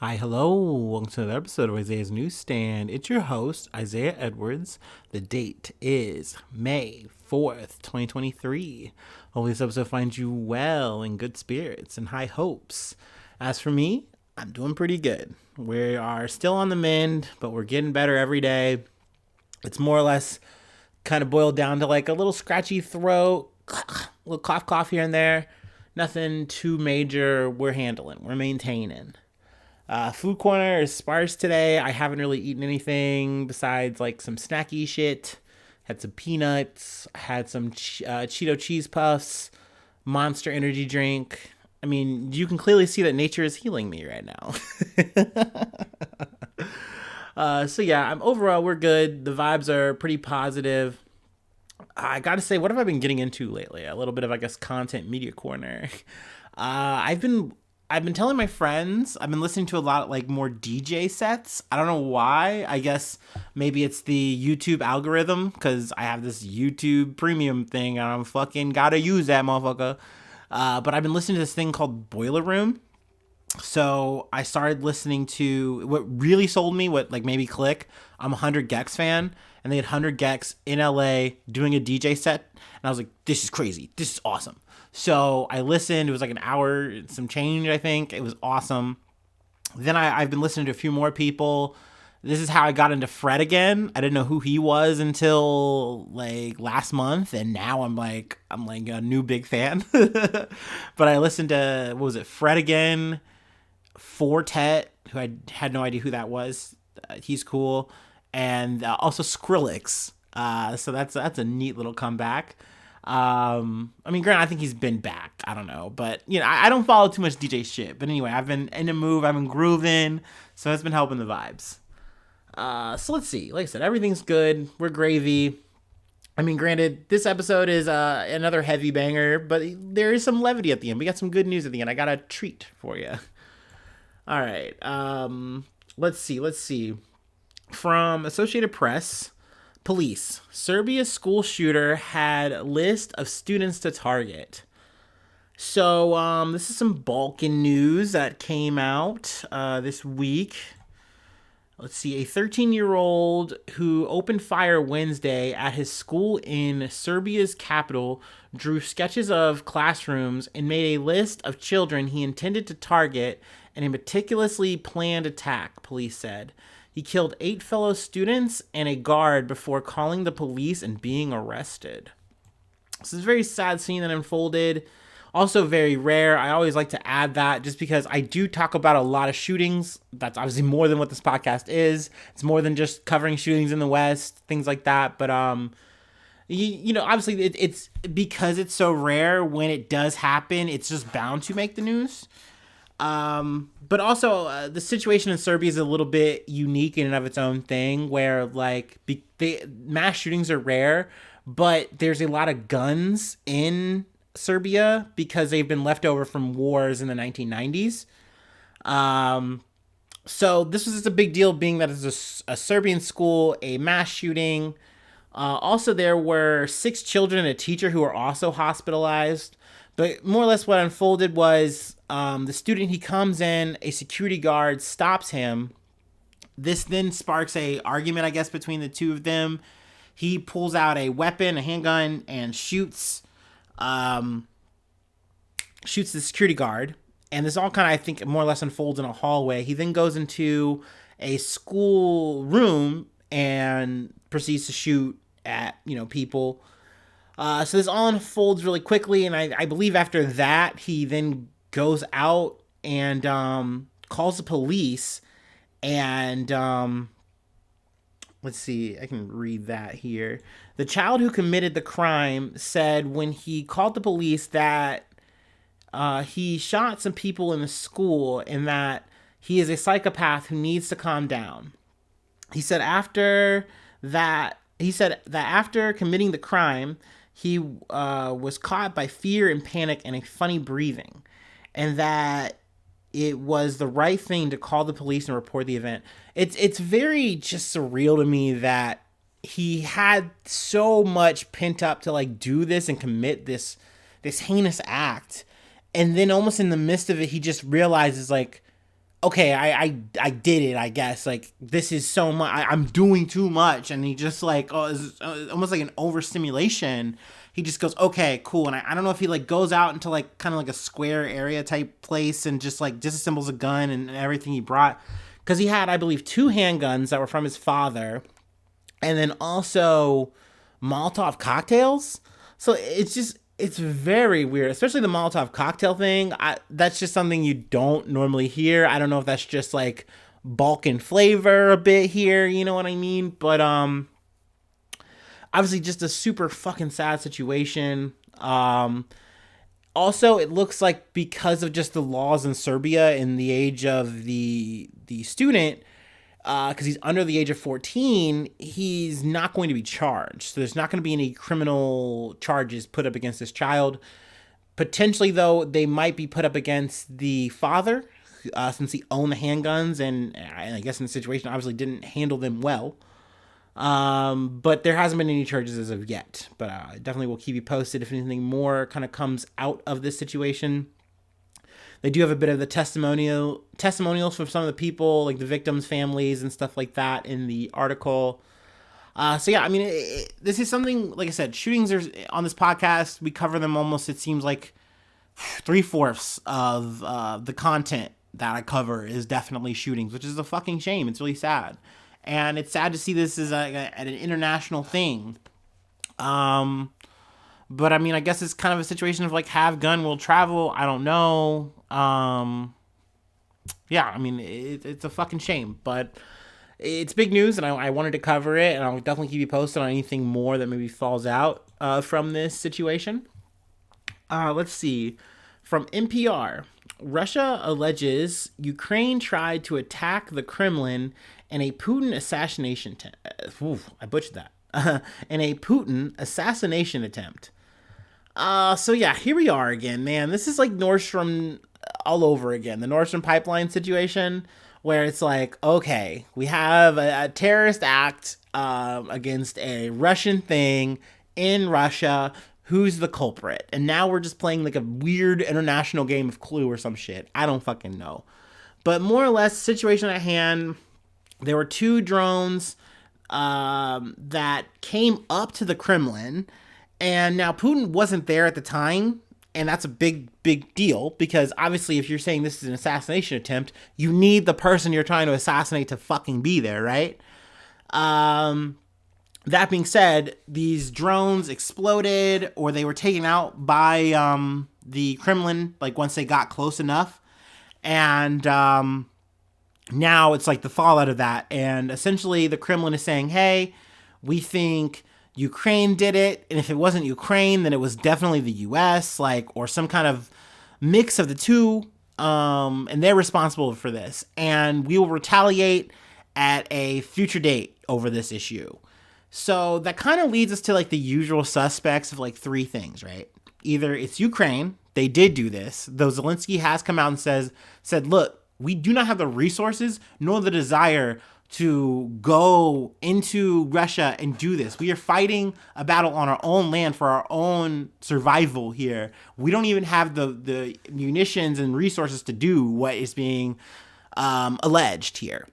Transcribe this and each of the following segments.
Hi, hello. Welcome to another episode of Isaiah's Newsstand. It's your host, Isaiah Edwards. The date is May 4th, 2023. Hopefully this episode finds you well, in good spirits, and high hopes. As for me, I'm doing pretty good. We are still on the mend, but we're getting better every day. It's more or less kind of boiled down to like a little scratchy throat, a little cough here and there. Nothing too major. We're handling. We're maintaining. Food corner is sparse today. I haven't really eaten anything besides like some snacky shit. Had some peanuts. Had some Cheeto cheese puffs. Monster energy drink. I mean, you can clearly see that nature is healing me right now. So yeah, overall we're good. The vibes are pretty positive. I gotta say, what have I been getting into lately? A little bit of, I guess, content media corner. I've been telling my friends, I've been listening to a lot of like more DJ sets. I don't know why. I guess maybe it's the YouTube algorithm because I have this YouTube premium thing and I'm fucking gotta use that motherfucker. But I've been listening to this thing called Boiler Room. So I started listening to what really sold me, what like maybe click. I'm a 100 Gex fan, and they had 100 Gex in LA doing a DJ set, and I was like, this is crazy. This is awesome. So I listened. It was like an hour, some change, I think. It was awesome. Then I've been listening to a few more people. This is how I got into Fred again. I didn't know who he was until like last month, and now I'm like a new big fan. But I listened to, what was it, Fred again, Fortet, who I had no idea who that was. He's cool, and also Skrillex. So that's a neat little comeback. I mean, granted, I think he's been back. I don't know, but you know, I don't follow too much DJ shit. But anyway, I've been in a move. I've been grooving, so it's been helping the vibes. So let's see. Like I said, everything's good. We're gravy. I mean, granted, this episode is another heavy banger, but there is some levity at the end. We got some good news at the end. I got a treat for you. All right. Let's see. From Associated Press, police. Serbia's school shooter had list of students to target. So this is some Balkan news that came out this week. Let's see. A 13-year-old who opened fire Wednesday at his school in Serbia's capital drew sketches of classrooms and made a list of children he intended to target in a meticulously planned attack, police said. He killed 8 fellow students and a guard before calling the police and being arrested. This is a very sad scene that unfolded. Also very rare. I always like to add that just because I do talk about a lot of shootings. That's obviously more than what this podcast is. It's more than just covering shootings in the West, things like that. But you know, obviously it's because it's so rare. When it does happen, it's just bound to make the news. But also the situation in Serbia is a little bit unique in and of its own thing, where like mass shootings are rare, but there's a lot of guns in Serbia because they've been left over from wars in the 1990s. So this was just a big deal, being that it's a Serbian school, a mass shooting. Also, there were 6 children and a teacher who were also hospitalized. But more or less what unfolded was the student, he comes in, a security guard stops him. This then sparks a argument, I guess, between the two of them. He pulls out a weapon, a handgun, and shoots the security guard. And this all kind of, I think, more or less unfolds in a hallway. He then goes into a school room and proceeds to shoot at, people. So this all unfolds really quickly, and I believe after that, he then goes out and calls the police, and let's see, I can read that here. The child who committed the crime said when he called the police that he shot some people in the school and that he is a psychopath who needs to calm down. He said that after committing the crime, he was caught by fear and panic and a funny breathing, and that it was the right thing to call the police and report the event. It's very just surreal to me that he had so much pent up to like do this and commit this heinous act, and then almost in the midst of it, he just realizes like, okay, I did it, I guess. Like, this is so much. I'm doing too much. And he just, like, oh, it's almost like an overstimulation. He just goes, okay, cool. And I don't know if he, like, goes out into, like, kind of like a square area type place and just, like, disassembles a gun and everything he brought. Because he had, I believe, 2 handguns that were from his father. And then also Molotov cocktails. So it's very weird, especially the Molotov cocktail thing. That's just something you don't normally hear. I don't know if that's just like Balkan flavor a bit here, you know what I mean? But obviously just a super fucking sad situation. Also, it looks like because of just the laws in Serbia in the age of the student, because he's under the age of 14, he's not going to be charged. So there's not going to be any criminal charges put up against this child. Potentially, though, they might be put up against the father, since he owned the handguns and I guess in the situation obviously didn't handle them well. But there hasn't been any charges as of yet. But definitely will keep you posted if anything more kind of comes out of this situation. They do have a bit of the testimonials from some of the people, like the victims' families and stuff like that in the article. So yeah, I mean, this is something, like I said, shootings are on this podcast. We cover them almost, it seems like 3/4 of the content that I cover is definitely shootings, which is a fucking shame. It's really sad. And it's sad to see this as an international thing. But I mean, I guess it's kind of a situation of like, have gun will travel. I don't know. Yeah, I mean, it's a fucking shame, but it's big news, and I wanted to cover it, and I'll definitely keep you posted on anything more that maybe falls out from this situation. Let's see. From NPR, Russia alleges Ukraine tried to attack the Kremlin in a Putin assassination I butchered that. In a Putin assassination attempt. So yeah, here we are again, man. This is like Nordstrom all over again. The Nordstrom pipeline situation, where it's like, okay, we have a terrorist act against a Russian thing in Russia. Who's the culprit? And now we're just playing like a weird international game of Clue or some shit. I don't fucking know. But more or less, situation at hand, there were 2 drones that came up to the Kremlin. And now Putin wasn't there at the time, and that's a big deal, because obviously if you're saying this is an assassination attempt, you need the person you're trying to assassinate to fucking be there, right? That being said, these drones exploded, or they were taken out by the Kremlin, like once they got close enough. And now it's like the fallout of that. And essentially the Kremlin is saying, hey, we think Ukraine did it, and if it wasn't Ukraine, then it was definitely the US, like, or some kind of mix of the two, and they're responsible for this, and we will retaliate at a future date over this issue. So that kind of leads us to like the usual suspects of like 3 things, right? Either it's Ukraine, they did do this, though Zelensky has come out and said, look, we do not have the resources nor the desire to go into Russia and do this. We are fighting a battle on our own land for our own survival here. We don't even have the munitions and resources to do what is being alleged here.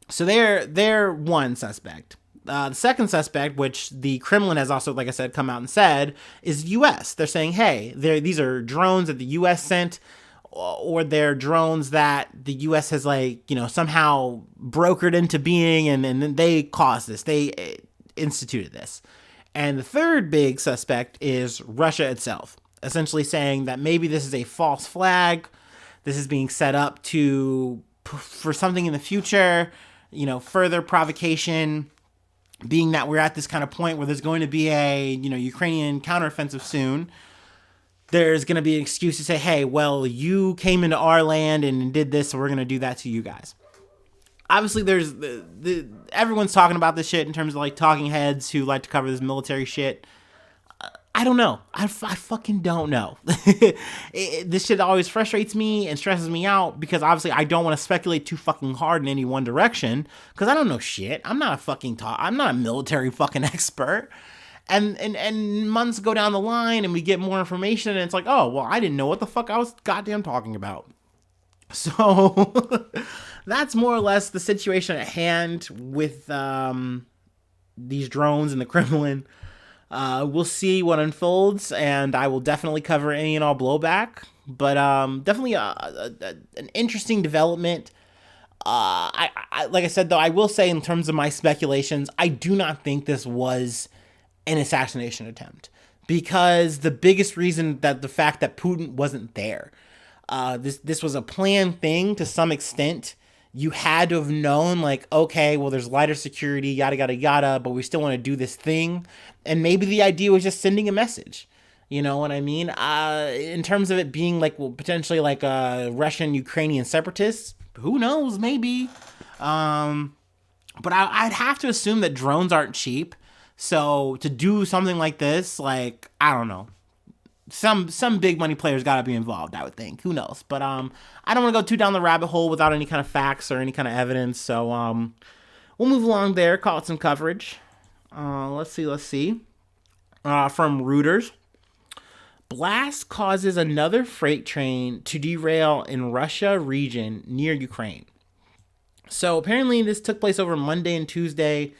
So they're one suspect. The second suspect, which the Kremlin has also, like I said, come out and said, is U.S. They're saying, hey, these are drones that the U.S. sent, or they're drones that the U.S. has, like, you know, somehow brokered into being, and then they caused this. They instituted this. And the third big suspect is Russia itself, essentially saying that maybe this is a false flag. This is being set up for something in the future, you know, further provocation, being that we're at this kind of point where there's going to be a, you know, Ukrainian counteroffensive soon. There's going to be an excuse to say, hey, well, you came into our land and did this, so we're going to do that to you guys. Obviously, there's everyone's talking about this shit in terms of like talking heads who like to cover this military shit. I don't know. I fucking don't know. This shit always frustrates me and stresses me out, because obviously I don't want to speculate too fucking hard in any one direction, because I don't know shit. I'm not a military fucking expert. And months go down the line and we get more information and it's like, oh, well, I didn't know what the fuck I was goddamn talking about. So that's more or less the situation at hand with these drones in the Kremlin. We'll see what unfolds, and I will definitely cover any and all blowback. But definitely an interesting development. Like I said, though, I will say in terms of my speculations, I do not think this was an assassination attempt, because the biggest reason that the fact that Putin wasn't there. This was a planned thing to some extent. You had to have known, like, okay, well, there's lighter security, yada yada yada, but we still want to do this thing, and maybe the idea was just sending a message. You know what I mean? In terms of it being like, well, potentially like a Russian Ukrainian separatists, who knows? Maybe. But I'd have to assume that drones aren't cheap. So to do something like this, like, I don't know, some big money players got to be involved, I would think. Who knows? But I don't want to go too down the rabbit hole without any kind of facts or any kind of evidence. So we'll move along there. Call it some coverage. Let's see. From Reuters. Blast causes another freight train to derail in Russia region near Ukraine. So apparently this took place over Monday and Tuesday.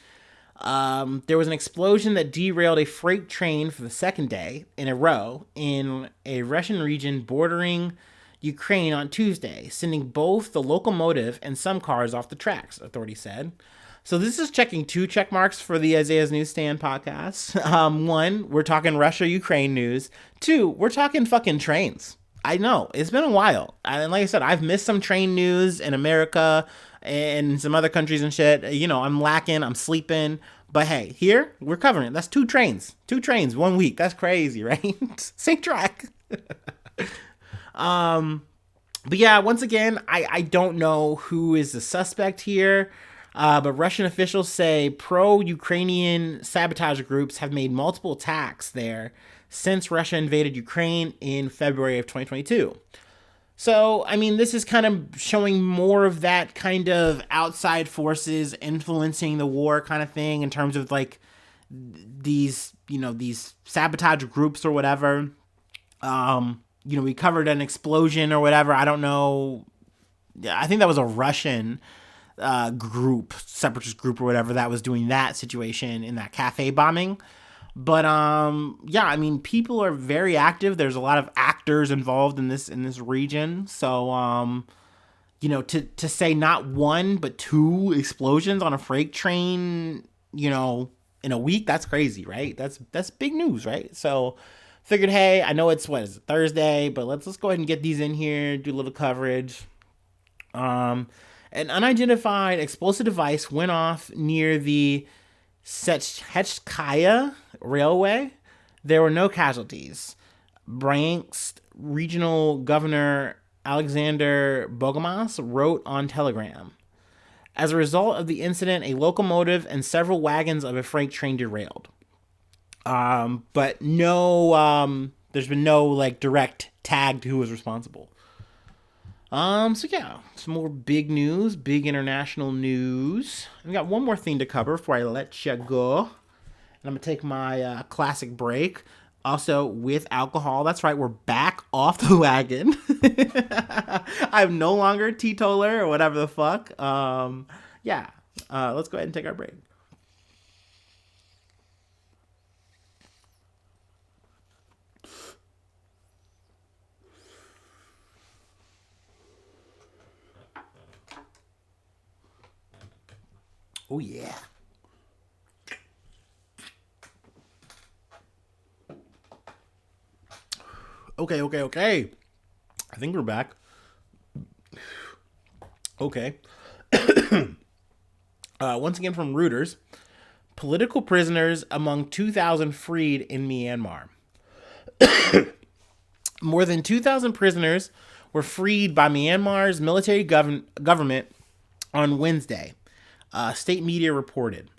There was an explosion that derailed a freight train for the second day in a row in a Russian region bordering Ukraine on Tuesday, sending both the locomotive and some cars off the tracks, authorities said. So this is checking two check marks for the Isaiah's Newsstand podcast. One, we're talking Russia-Ukraine news. Two, we're talking fucking trains. I know, it's been a while. And like I said, I've missed some train news in America and some other countries and shit. You know, I'm lacking, I'm sleeping. But hey, here, we're covering it. That's two trains. 1 week. That's crazy, right? Same track. But yeah, once again, I don't know who is the suspect here. But Russian officials say pro-Ukrainian sabotage groups have made multiple attacks there since Russia invaded Ukraine in February of 2022. So, I mean, this is kind of showing more of that kind of outside forces influencing the war kind of thing in terms of like these sabotage groups or whatever. We covered an explosion or whatever. I don't know. I think that was a Russian separatist group or whatever that was doing that situation in that cafe bombing. But yeah, I mean, people are very active. There's a lot of actors involved in this region. So to say not one but two explosions on a freight train, in a week, that's crazy, right? That's big news, right? So figured, hey, I know it's Thursday, but let's go ahead and get these in here, do a little coverage. An unidentified explosive device went off near the Sechetskaya Railway. There were no casualties. Bryansk Regional Governor Alexander Bogomas wrote on Telegram. As a result of the incident, a locomotive and several wagons of a freight train derailed. But no, there's been no direct tag to who was responsible. So yeah, some more big news, big international news. I've got one more thing to cover before I let you go. And I'm going to take my classic break. Also, with alcohol. That's right, we're back off the wagon. I'm no longer a teetotaler or whatever the fuck. Yeah, let's go ahead and take our break. Oh, yeah. Okay. I think we're back. Okay. Once again from Reuters. Political prisoners among 2,000 freed in Myanmar. More than 2,000 prisoners were freed by Myanmar's military government on Wednesday. State media reported.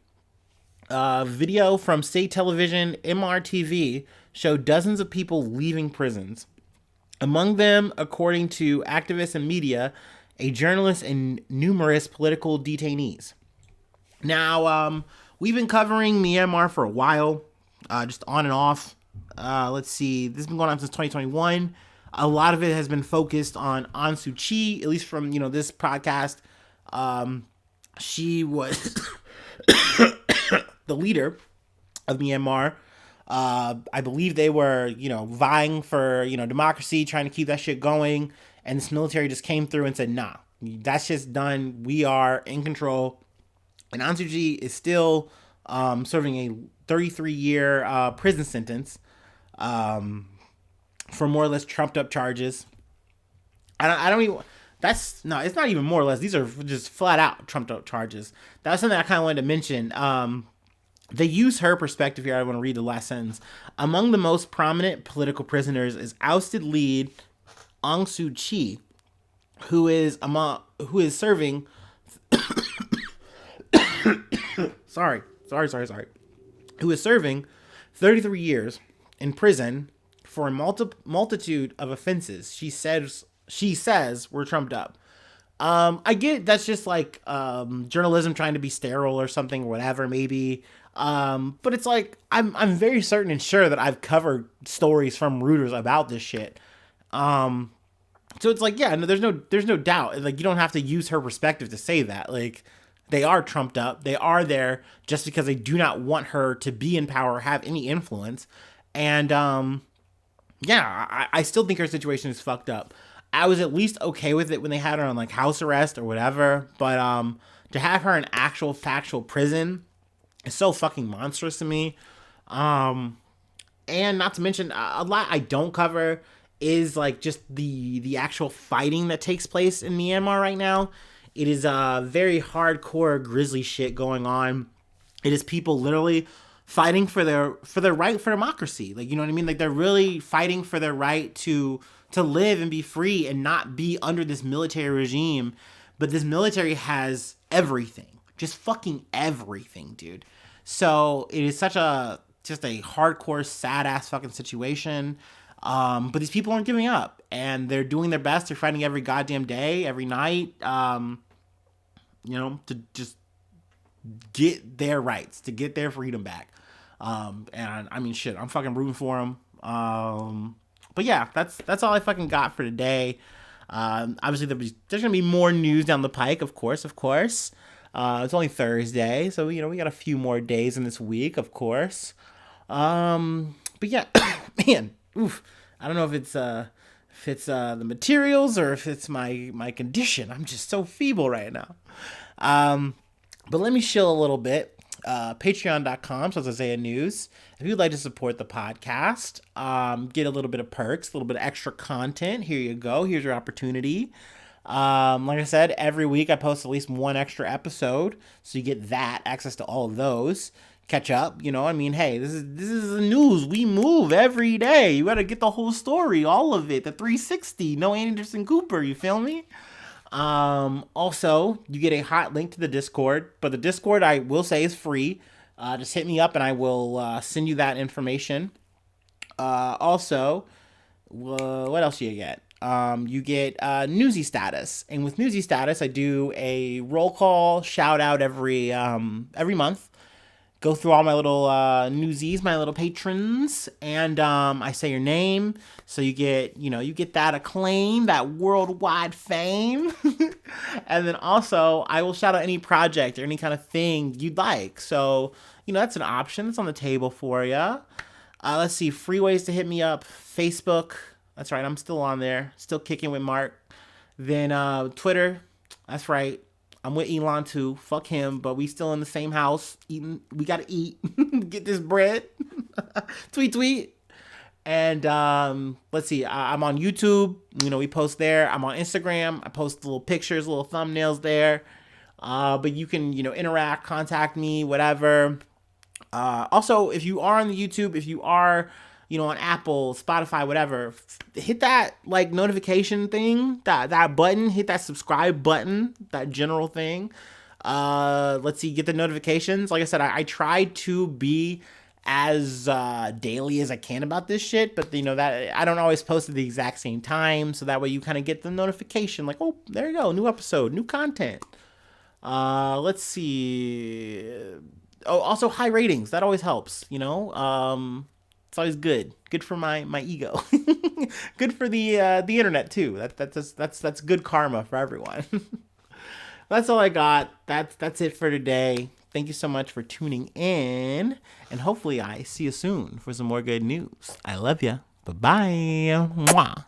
Video from state television MRTV showed dozens of people leaving prisons. Among them, according to activists and media, a journalist and numerous political detainees. Now, we've been covering Myanmar for a while, just on and off. Let's see, this has been going on since 2021. a lot of it has been focused on Aung Suu Kyi, at least from, this podcast. She was the leader of Myanmar. I believe they were, vying for, democracy, trying to keep that shit going. And this military just came through and said, nah, that's just done. We are in control. And Aung Suu Kyi is still serving a 33-year prison sentence for more or less trumped up charges. I don't even. It's not even more or less. These are just flat out trumped up charges. That's something I kind of wanted to mention. They use her perspective here. I want to read the last sentence. Among the most prominent political prisoners is ousted lead Aung Suu Kyi, who is serving. sorry. Who is serving 33 years in prison for a multitude of offenses. She says were trumped up. I get it, that's just like journalism trying to be sterile or something or whatever, maybe. But it's like I'm very certain and sure that I've covered stories from Reuters about this shit. So it's like, yeah, no, there's no doubt. Like, you don't have to use her perspective to say that. Like, they are trumped up. They are there just because they do not want her to be in power or have any influence. And yeah, I still think her situation is fucked up. I was at least okay with it when they had her on like house arrest or whatever, but to have her in actual factual prison is so fucking monstrous to me. And not to mention a lot I don't cover is like just the actual fighting that takes place in Myanmar right now. It is very hardcore grisly shit going on. It is people literally fighting for their right for democracy. Like, you know what I mean? Like, they're really fighting for their right to live and be free and not be under this military regime. But this military has everything. Just fucking everything, dude. So it is just a hardcore, sad ass fucking situation. But these people aren't giving up, and they're doing their best. They're fighting every goddamn day, every night, to just get their rights, to get their freedom back. And I mean, shit, I'm fucking rooting for them. But yeah, that's all I fucking got for today. Obviously there's gonna be more news down the pike, of course. It's only Thursday, so we got a few more days in this week, of course. But yeah, man, oof. I don't know if it's the materials or if it's my condition. I'm just so feeble right now. But let me chill a little bit. Patreon.com/Isaiah News. If you'd like to support the podcast, get a little bit of perks, a little bit of extra content, here you go. Here's your opportunity. Like I said, every week I post at least one extra episode, so you get that, access to all of those. Catch up, I mean, hey, this is the news. We move every day. You gotta get the whole story, all of it, the 360. No Anderson Cooper, you feel me? Also, you get a hot link to the Discord, but the Discord, I will say, is free. Just hit me up and I will send you that information. Also, what else do you get? You get Newsy Status, and with Newsy Status, I do a roll call shout out every month. Go through all my little newsies, my little patrons, and I say your name, so you get that acclaim, that worldwide fame, and then also I will shout out any project or any kind of thing you'd like. So that's an option that's on the table for you. Let's see, free ways to hit me up: Facebook. That's right, I'm still on there, still kicking with Mark. Then Twitter. That's right. I'm with Elon too. Fuck him, but we still in the same house eating. We gotta eat, get this bread. tweet. And let's see. I'm on YouTube. We post there. I'm on Instagram. I post little pictures, little thumbnails there. But you can interact, contact me, whatever. Also, if you are on the YouTube, if you are on Apple, Spotify, whatever, hit that like notification thing, that button, hit that subscribe button, that general thing. Let's see, get the notifications. Like I said, I try to be as daily as I can about this shit, but that I don't always post at the exact same time, so that way you kind of get the notification, like, oh, there you go, new episode, new content. Let's see. Oh, also high ratings, that always helps, It's always good. Good for my ego. Good for the internet too. That's good karma for everyone. That's all I got. That's it for today. Thank you so much for tuning in, and hopefully I see you soon for some more good news. I love ya. Bye bye. Mwah.